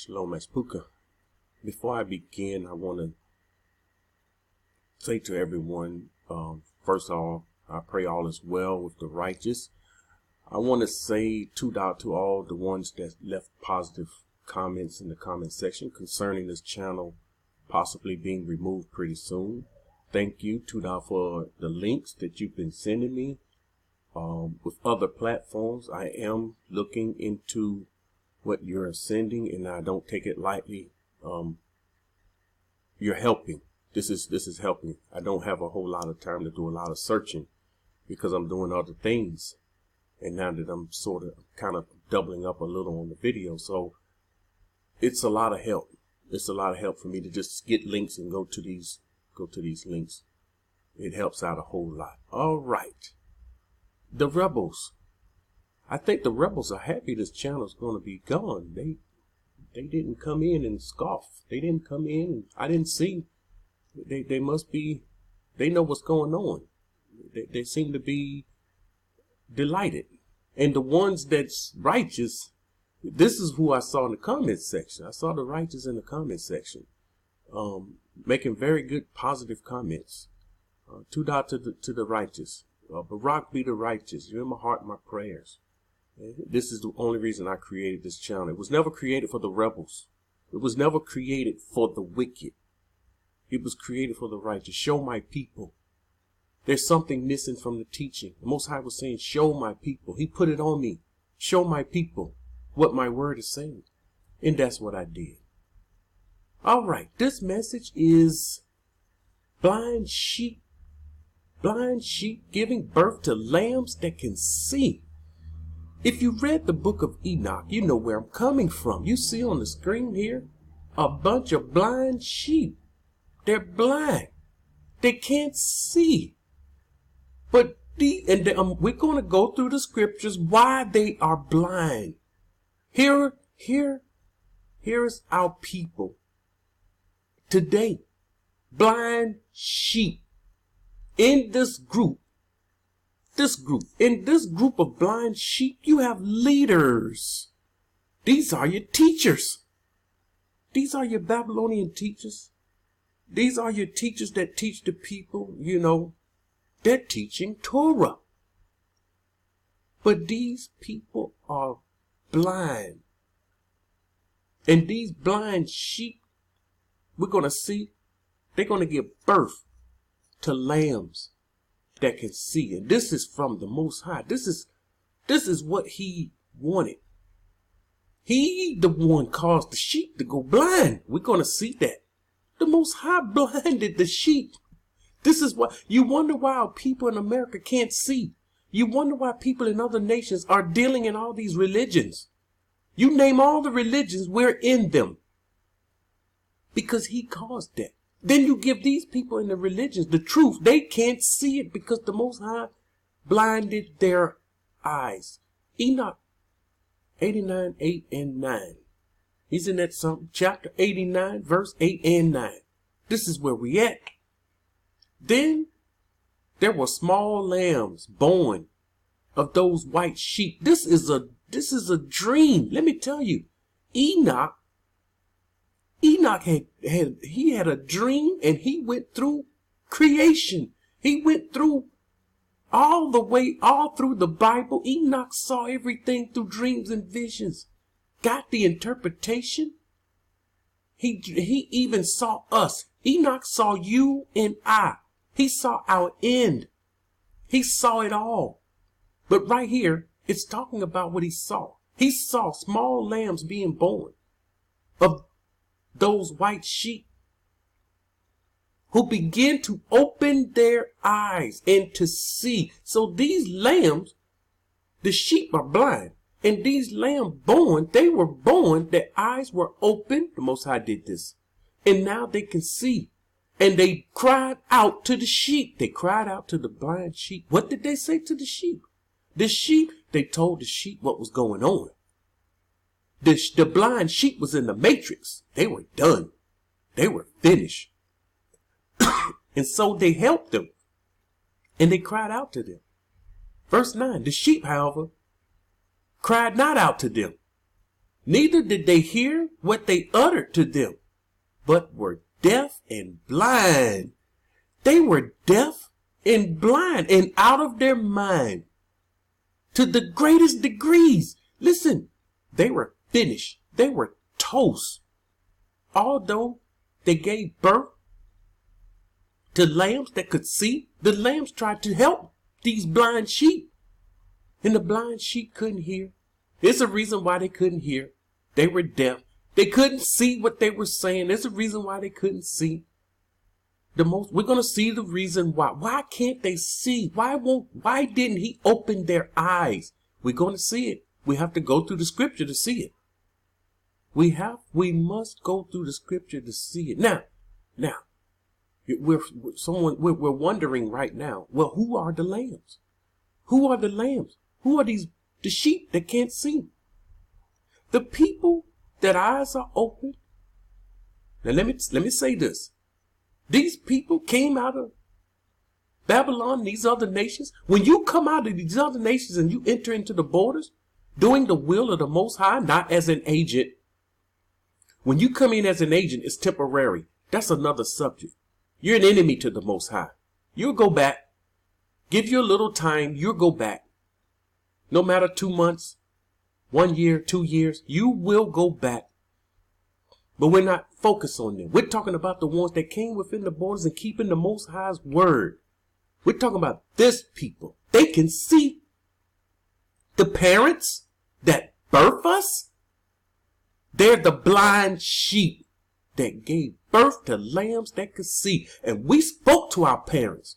Shalom Ashpuka. Before I begin, I want to say to everyone, first of all, I pray all is well with the righteous. I want to say to all the ones that left positive comments in the comment section concerning this channel possibly being removed pretty soon. Thank you, for the links that you've been sending me with other platforms. I am looking into what you're sending, and I don't take it lightly. You're helping. This is helping. I don't have a whole lot of time to do a lot of searching because I'm doing other things, and now that I'm sort of kind of doubling up a little on the video, so it's a lot of help. It's a lot of help for me to just get links and go to these links. It helps out a whole lot. All right, the rebels. I think the rebels are happy this channel is going to be gone. They didn't come in and scoff. They didn't come in. I didn't see. They must be. They know what's going on. They seem to be delighted. And the ones that's righteous, this is who I saw in the comments section. I saw the righteous in the comment section, making very good positive comments. To the righteous. Barak be the righteous. You're in my heart and my prayers. This is the only reason I created this channel. It was never created for the rebels. It was never created for the wicked. It was created for the righteous. Show my people. There's something missing from the teaching. The Most High was saying, show my people. He put it on me. Show my people what my word is saying. And that's what I did. All right. This message is blind sheep giving birth to lambs that can see. If you read the book of Enoch, you know where I'm coming from. You see on the screen here a bunch of blind sheep. They're blind. They can't see. But we're going to go through the scriptures why they are blind. Here is our people today. Blind sheep. In this group of blind sheep, you have leaders. These are your teachers. These are your Babylonian teachers. These are your teachers that teach the people, they're teaching Torah. But these people are blind. And these blind sheep, we're going to see, they're going to give birth to lambs that can see. And this is from the Most High. This is what he wanted. He the one caused the sheep to go blind. We're going to see that. The Most High blinded the sheep. This is why you wonder why people in America can't see. You wonder why people in other nations are dealing in all these religions. You name all the religions, we're in them. Because he caused that. Then you give these people in the religions the truth. They can't see it because the Most High blinded their eyes. Enoch 89, 8 and 9. He's in that chapter 89, verse 8 and 9. This is where we at. Then there were small lambs born of those white sheep. This is a dream. Let me tell you, Enoch had a dream, and he went through creation. He went through all through the Bible. Enoch saw everything through dreams and visions. Got the interpretation. He even saw us. Enoch saw you and I. He saw our end. He saw it all. But right here, it's talking about what he saw. He saw small lambs being born of those white sheep who begin to open their eyes and to see. So these lambs, the sheep are blind. And these lambs born, they were born, their eyes were open. The Most High did this. And now they can see. And they cried out to the sheep. They cried out to the blind sheep. What did they say to the sheep? The sheep, they told the sheep what was going on. The blind sheep was in the matrix. They were done. They were finished. And so they helped them. And they cried out to them. Verse 9, the sheep, however, cried not out to them. Neither did they hear what they uttered to them, but were deaf and blind. They were deaf and blind and out of their mind to the greatest degrees. Listen, they were finished. They were toast. Although they gave birth to lambs that could see, the lambs tried to help these blind sheep. And the blind sheep couldn't hear. There's a reason why they couldn't hear. They were deaf. They couldn't see what they were saying. There's a reason why they couldn't see. We're going to see the reason why. Why can't they see? Why didn't he open their eyes? We're going to see it. We have to go through the scripture to see it. We must go through the scripture to see it. Now, we're wondering right now, well, who are the lambs? Who are the lambs? Who are the sheep that can't see? The people that eyes are open. Now let me say this. These people came out of Babylon, these other nations. When you come out of these other nations and you enter into the borders, doing the will of the Most High, not as an agent. When you come in as an agent, it's temporary. That's another subject. You're an enemy to the Most High. You'll go back. Give you a little time. You'll go back. No matter 2 months, 1 year, 2 years, you will go back. But we're not focused on them. We're talking about the ones that came within the borders and keeping the Most High's word. We're talking about this people. They can see. The parents that birth us, they're the blind sheep that gave birth to lambs that could see. And we spoke to our parents.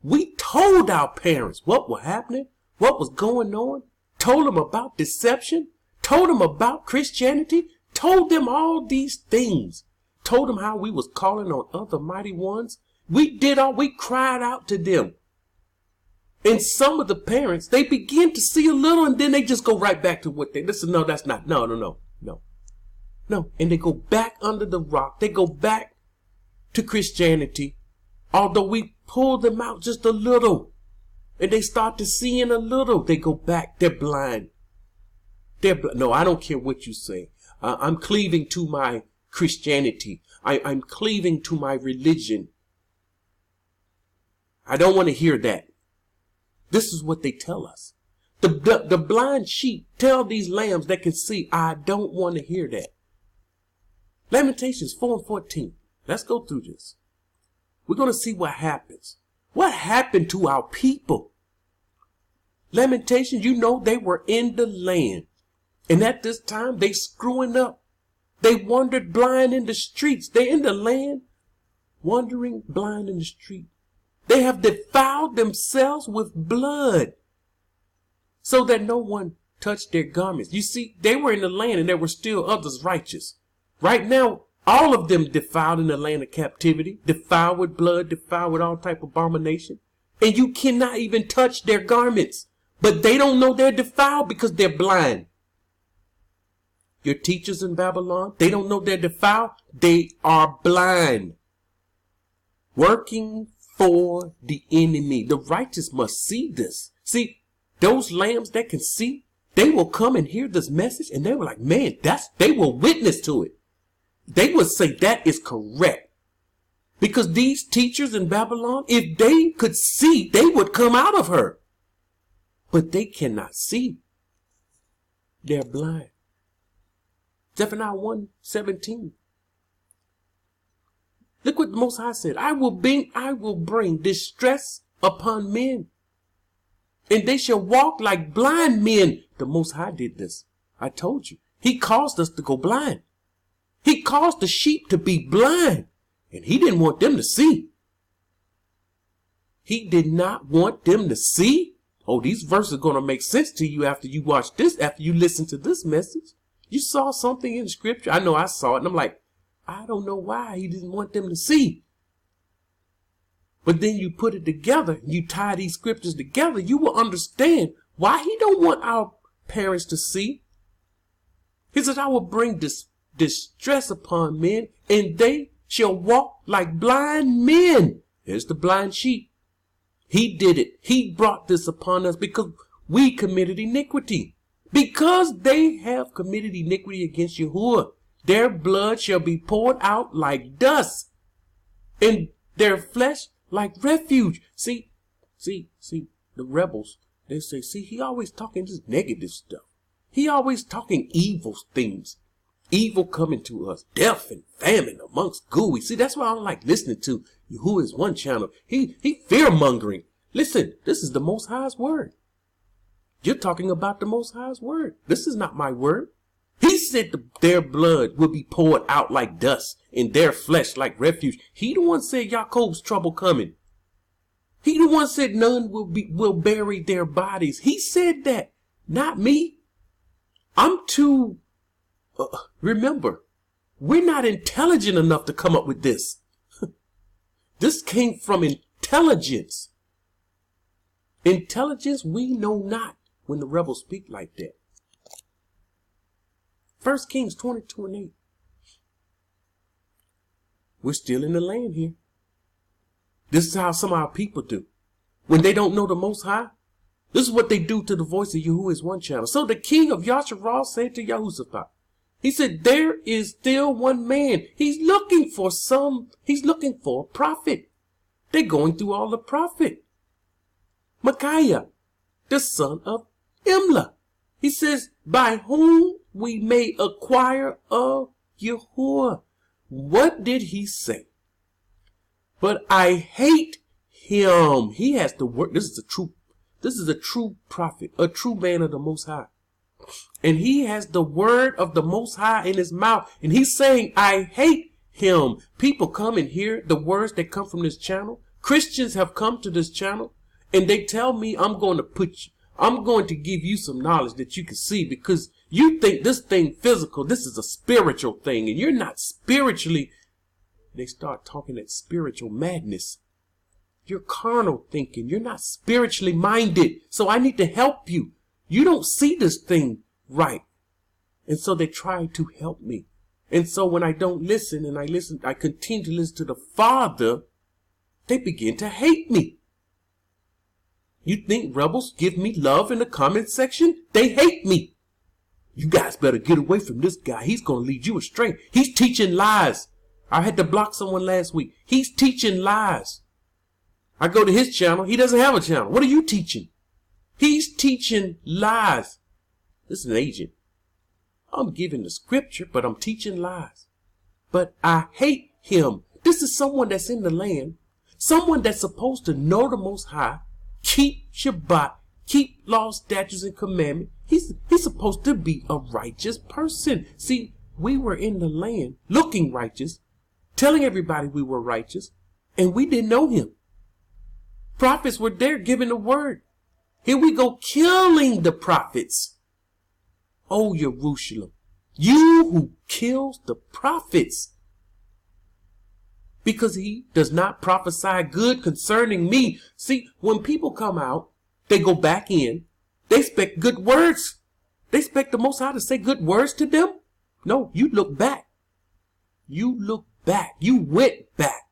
We told our parents what was happening, what was going on, told them about deception, told them about Christianity, told them all these things, told them how we was calling on other mighty ones. We cried out to them. And some of the parents, they begin to see a little and then they just go right back to what they, listen, no, that's not, no. And they go back under the rock. They go back to Christianity. Although we pull them out just a little and they start to see in a little, they go back. They're blind. No, I don't care what you say. I'm cleaving to my Christianity. I'm cleaving to my religion. I don't want to hear that. This is what they tell us. The blind sheep tell these lambs that can see, I don't want to hear that. Lamentations 4:14. Let's go through this. We're going to see what happens. What happened to our people? Lamentations, they were in the land. And at this time, they screwing up. They wandered blind in the streets. They're in the land, wandering blind in the street. They have defiled themselves with blood so that no one touched their garments. You see, they were in the land and there were still others righteous. Right now, all of them defiled in the land of captivity, defiled with blood, defiled with all type of abomination. And you cannot even touch their garments. But they don't know they're defiled because they're blind. Your teachers in Babylon, they don't know they're defiled. They are blind. Working for the enemy. The righteous must see this. See, those lambs that can see, they will come and hear this message and they were like, man, they will witness to it. They would say that is correct. Because these teachers in Babylon, if they could see, they would come out of her. But they cannot see. They're blind. Zephaniah 1:17. Look what the Most High said. I will bring distress upon men, and they shall walk like blind men. The Most High did this. I told you. He caused us to go blind. He caused the sheep to be blind, and he didn't want them to see. He did not want them to see. Oh, these verses are going to make sense to you after you watch this, after you listen to this message. You saw something in scripture. I know I saw it, and I'm like, I don't know why he didn't want them to see. But then you put it together, you tie these scriptures together, you will understand why he don't want our parents to see. He says, I will bring distress upon men, and they shall walk like blind men. There's the blind sheep. He did it. He brought this upon us because we committed iniquity. Because they have committed iniquity against Yahuwah, their blood shall be poured out like dust, and their flesh like refuge. See, the rebels, they say, see, he always talking this negative stuff. He always talking evil things. Evil coming to us, death and famine amongst gooey. See, that's why I don't like listening to Yahuwah is one channel. He fear-mongering. Listen, this is the Most High's word. You're talking about the Most High's word. This is not my word. He said their blood will be poured out like dust and their flesh like refuge. He the one said Jacob's trouble coming. He the one said none will bury their bodies. He said that, not me. I'm too, remember, we're not intelligent enough to come up with this. This came from intelligence. Intelligence we know not when the rebels speak like that. 1 Kings 22:8. We're still in the land here. This is how some of our people do. When they don't know the Most High, this is what they do to the voice of Yahuwah is one channel. So the king of Yasharal said to Yehoshaphat, he said, there is still one man. He's looking for a prophet. They're going through all the prophet. Micaiah, the son of Imlah. He says, by whom we may acquire of Yahuwah. What did he say? But I hate him. He has the word. This is a true prophet, a true man of the Most High. And he has the word of the Most High in his mouth. And he's saying, I hate him. People come and hear the words that come from this channel. Christians have come to this channel and they tell me I'm going to give you some knowledge that you can see, because you think this thing physical, this is a spiritual thing, and you're not spiritually. They start talking that spiritual madness. You're carnal thinking. You're not spiritually minded. So I need to help you. You don't see this thing right. And so they try to help me. And so when I don't listen and I continue to listen to the Father, they begin to hate me. You think rebels give me love in the comment section? They hate me. You guys better get away from this guy. He's going to lead you astray. He's teaching lies. I had to block someone last week. He's teaching lies. I go to his channel. He doesn't have a channel. What are you teaching? He's teaching lies. This is an agent. I'm giving the scripture, but I'm teaching lies. But I hate him. This is someone that's in the land. Someone that's supposed to know the Most High, keep Shabbat, keep laws, statutes, and commandments. He's supposed to be a righteous person. See, we were in the land looking righteous, telling everybody we were righteous, and we didn't know him. Prophets were there giving the word. Here we go killing the prophets. Oh, Jerusalem, you who kills the prophets. Because he does not prophesy good concerning me. See, when people come out, they go back in. They expect good words. They expect the Most High to say good words to them. No, you look back. You look back. You went back.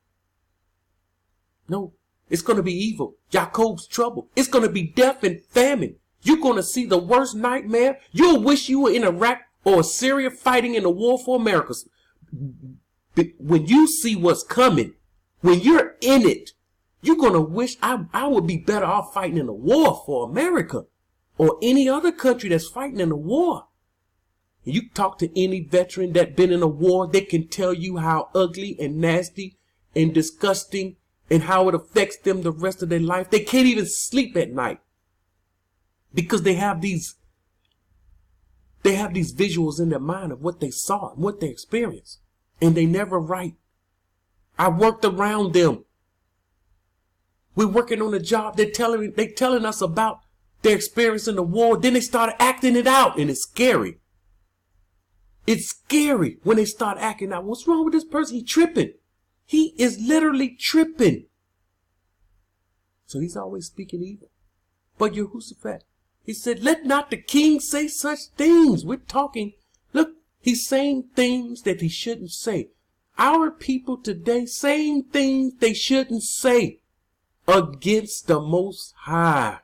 No, it's going to be evil. Jacob's trouble. It's going to be death and famine. You're going to see the worst nightmare. You'll wish you were in Iraq or Syria fighting in the war for America. When you see what's coming, when you're in it, you're going to wish I would be better off fighting in a war for America or any other country that's fighting in a war. You talk to any veteran that's been in a war, they can tell you how ugly and nasty and disgusting and how it affects them the rest of their life. They can't even sleep at night because they have these visuals in their mind of what they saw and what they experienced. And they never write. I worked around them. We're working on a job. They're telling us about their experience in the war. Then they started acting it out, and it's scary. It's scary when they start acting out. What's wrong with this person? He's tripping. He is literally tripping. So he's always speaking evil. But Yehoshaphat, he said, let not the king say such things. We're talking. Look. He's saying things that he shouldn't say. Our people today saying things they shouldn't say against the Most High.